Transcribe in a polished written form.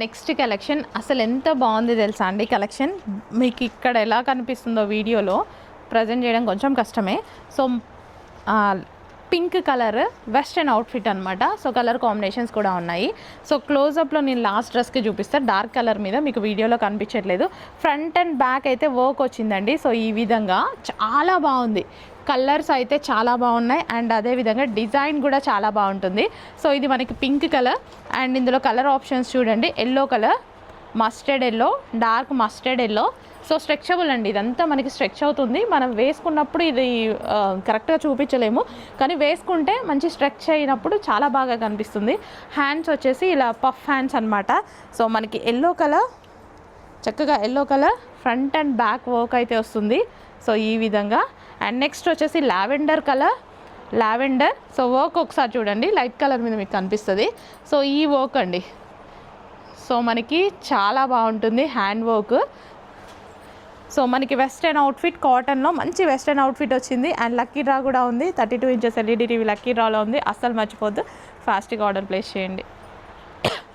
Next collection అసలు ఎంత బాగుంది తెలుసా అండి. కలెక్షన్ మీకు ఇక్కడ ఎలా కనిపిస్తుందో వీడియోలో ప్రజెంట్ చేయడం కొంచెం కష్టమే. So pink colour western outfit అనమాట. సో కలర్ కాంబినేషన్స్ కూడా ఉన్నాయి. సో క్లోజప్లో నేను లాస్ట్ డ్రెస్కి చూపిస్తాను. డార్క్ కలర్ మీద మీకు వీడియోలో కనిపించట్లేదు. ఫ్రంట్ అండ్ బ్యాక్ అయితే వర్క్ వచ్చిందండి. సో ఈ విధంగా చాలా బాగుంది. కలర్స్ అయితే చాలా బాగున్నాయి అండ్ అదేవిధంగా డిజైన్ కూడా చాలా బాగుంటుంది. సో ఇది మనకి పింక్ కలర్ అండ్ ఇందులో కలర్ ఆప్షన్స్ చూడండి. Yellow colour, mustard yellow, dark mustard yellow. So stretchable అండి. ఇదంతా మనకి స్ట్రెచ్ అవుతుంది. మనం వేసుకున్నప్పుడు ఇది కరెక్ట్గా చూపించలేము, కానీ వేసుకుంటే మంచి స్ట్రెచ్ అయినప్పుడు చాలా బాగా కనిపిస్తుంది. హ్యాండ్స్ వచ్చేసి ఇలా పఫ్ హ్యాండ్స్ అనమాట. సో మనకి ఎల్లో కలర్, చక్కగా yellow colour front and back work అయితే వస్తుంది. సో ఈ విధంగా. అండ్ నెక్స్ట్ వచ్చేసి lavender colour, lavender. So work ఒకసారి చూడండి, లైట్ కలర్ మీద మీకు కనిపిస్తుంది. సో ఈ వర్క్ అండి, సో మనకి చాలా బాగుంటుంది హ్యాండ్ వర్క్. సో మనకి వెస్ట్రన్ అవుట్ఫిట్ కాటన్లో మంచి వెస్ట్రన్ అవుట్ఫిట్ వచ్చింది. అండ్ లక్కీ డ్రా కూడా ఉంది. 32 ఇంచెస్ LED టీవీ లక్కీ డ్రాలో ఉంది. అస్సలు మర్చిపోద్దు, ఫాస్ట్గా ఆర్డర్ ప్లేస్ చేయండి.